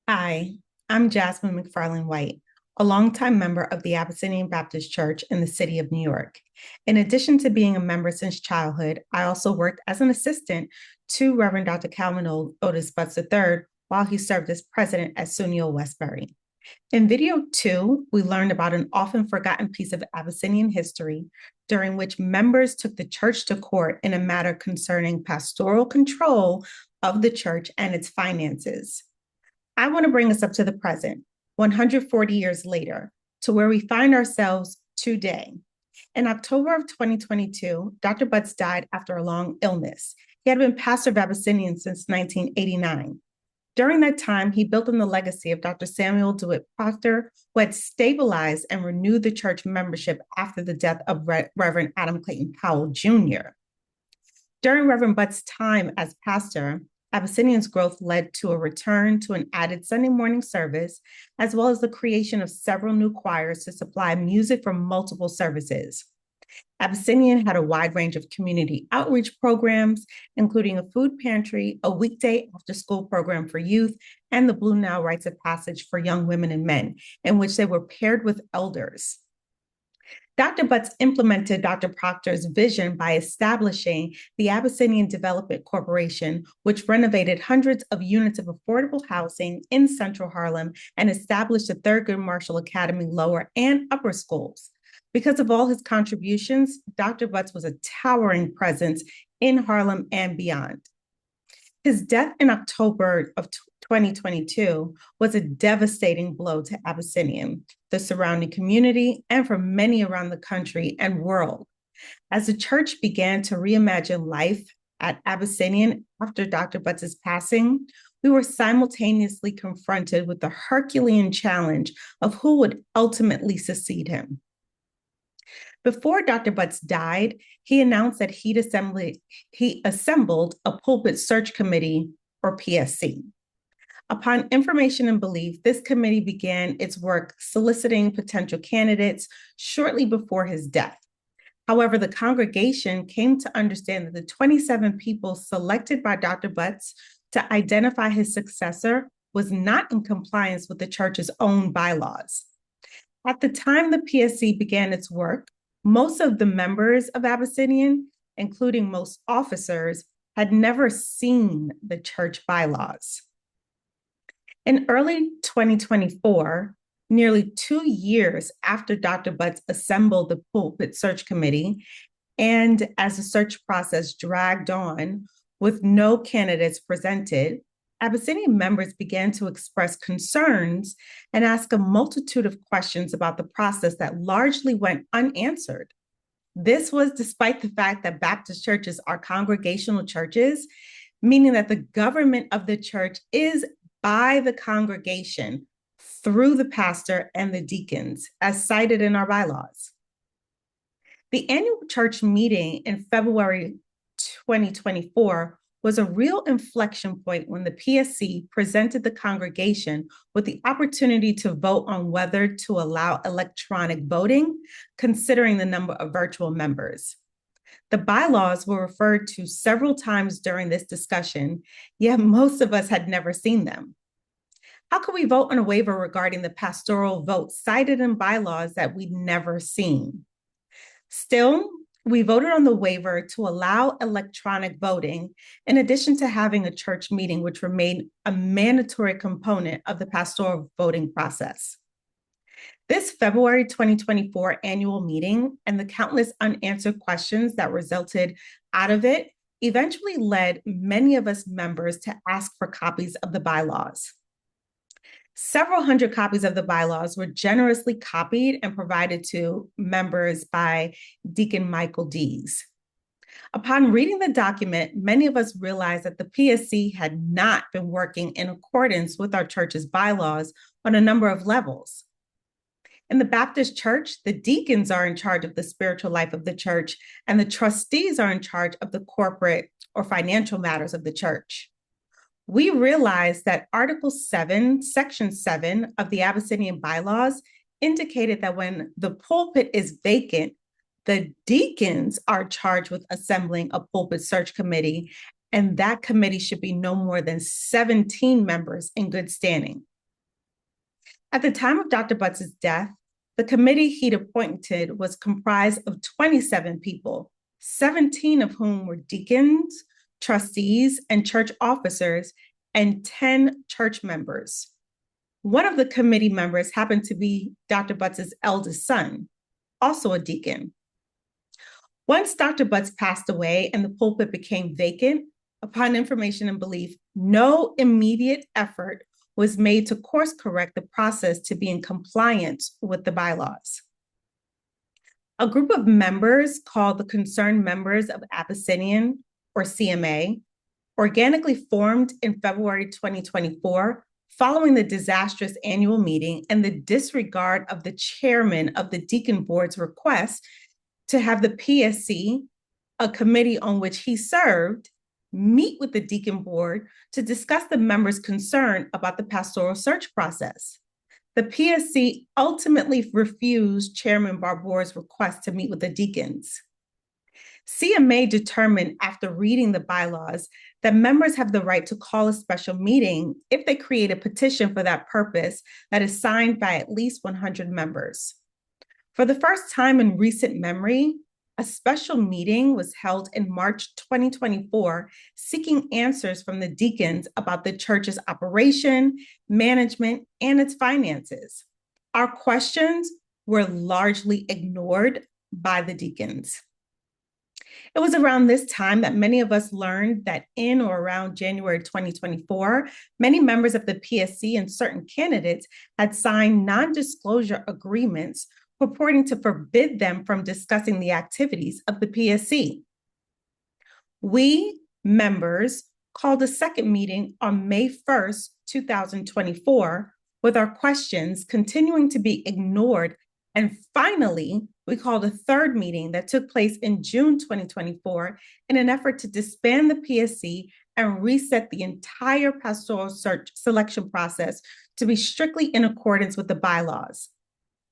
Hi, I'm Jasmine McFarlane-White, a longtime member of the Abyssinian Baptist Church in the city of New York. In addition to being a member since childhood, I also worked as an assistant to Reverend Dr. Calvin Otis Butts III while he served as president at SUNY Westbury. In video 2, we learned about an often forgotten piece of Abyssinian history during which members took the church to court in a matter concerning pastoral control of the church and its finances. I want to bring us up to the present, 140 years later, to where we find ourselves today. In October of 2022, Dr. Butts died after a long illness. He had been pastor of Abyssinian since 1989. During that time, he built on the legacy of Dr. Samuel DeWitt Proctor, who had stabilized and renewed the church membership after the death of Reverend Adam Clayton Powell Jr. During Reverend Butts' time as pastor, Abyssinian's growth led to a return to an added Sunday morning service, as well as the creation of several new choirs to supply music for multiple services. Abyssinian had a wide range of community outreach programs, including a food pantry, a weekday after-school program for youth, and the Blue Nile Rites of Passage for young women and men, in which they were paired with elders. Dr. Butts implemented Dr. Proctor's vision by establishing the Abyssinian Development Corporation, which renovated hundreds of units of affordable housing in central Harlem and established the Thurgood Marshall Academy lower and upper schools. Because of all his contributions, Dr. Butts was a towering presence in Harlem and beyond. His death in October of 2022 was a devastating blow to Abyssinian, the surrounding community, and for many around the country and world. As the church began to reimagine life at Abyssinian after Dr. Butts' passing, we were simultaneously confronted with the Herculean challenge of who would ultimately succeed him. Before Dr. Butts died, he announced that he assembled a pulpit search committee, or PSC. Upon information and belief, this committee began its work soliciting potential candidates shortly before his death. However, the congregation came to understand that the 27 people selected by Dr. Butts to identify his successor was not in compliance with the church's own bylaws. At the time the PSC began its work, most of the members of Abyssinian, including most officers, had never seen the church bylaws. In early 2024, nearly 2 years after Dr. Butts assembled the pulpit search committee, and as the search process dragged on with no candidates presented, Abyssinian members began to express concerns and ask a multitude of questions about the process that largely went unanswered. This was despite the fact that Baptist churches are congregational churches, meaning that the government of the church is by the congregation through the pastor and the deacons, as cited in our bylaws. The annual church meeting in February 2024 was a real inflection point when the PSC presented the congregation with the opportunity to vote on whether to allow electronic voting, considering the number of virtual members. The bylaws were referred to several times during this discussion, yet most of us had never seen them. How could we vote on a waiver regarding the pastoral vote cited in bylaws that we'd never seen? Still, we voted on the waiver to allow electronic voting, in addition to having a church meeting, which remained a mandatory component of the pastoral voting process. This February 2024 annual meeting and the countless unanswered questions that resulted out of it eventually led many of us members to ask for copies of the bylaws. Several hundred copies of the bylaws were generously copied and provided to members by Deacon Michael Dees. Upon reading the document, many of us realized that the PSC had not been working in accordance with our church's bylaws on a number of levels. In the Baptist church, the deacons are in charge of the spiritual life of the church, and the trustees are in charge of the corporate or financial matters of the church. We realized that Article 7, Section 7 of the Abyssinian bylaws indicated that when the pulpit is vacant, the deacons are charged with assembling a pulpit search committee, and that committee should be no more than 17 members in good standing. At the time of Dr. Butts' death, the committee he'd appointed was comprised of 27 people, 17 of whom were deacons, trustees, and church officers, and 10 church members. One of the committee members happened to be Dr. Butts' eldest son, also a deacon. Once Dr. Butts passed away and the pulpit became vacant, upon information and belief, no immediate effort was made to course correct the process to be in compliance with the bylaws. A group of members called the Concerned Members of Abyssinian, or CMA, organically formed in February 2024 following the disastrous annual meeting and the disregard of the chairman of the Deacon Board's request to have the PSC, a committee on which he served, meet with the Deacon Board to discuss the members' concern about the pastoral search process. The PSC ultimately refused Chairman Barbour's request to meet with the deacons. CMA determined after reading the bylaws that members have the right to call a special meeting if they create a petition for that purpose that is signed by at least 100 members. For the first time in recent memory, a special meeting was held in March 2024, seeking answers from the deacons about the church's operation, management, and its finances. Our questions were largely ignored by the deacons. It was around this time that many of us learned that in or around January 2024, many members of the PSC and certain candidates had signed non-disclosure agreements purporting to forbid them from discussing the activities of the PSC. We, members, called a second meeting on May 1st, 2024, with our questions continuing to be ignored. And finally, we called a third meeting that took place in June 2024 in an effort to disband the PSC and reset the entire pastoral search selection process to be strictly in accordance with the bylaws.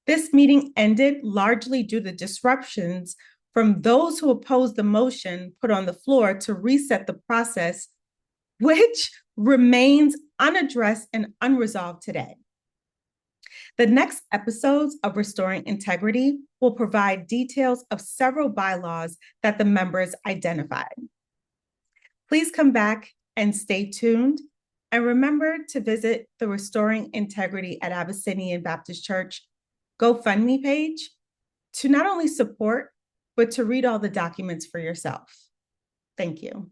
This meeting ended largely due to disruptions from those who opposed the motion put on the floor to reset the process, which remains unaddressed and unresolved today. The next episodes of Restoring Integrity will provide details of several bylaws that the members identified. Please come back and stay tuned. And remember to visit the Restoring Integrity at Abyssinian Baptist Church GoFundMe page to not only support, but to read all the documents for yourself. Thank you.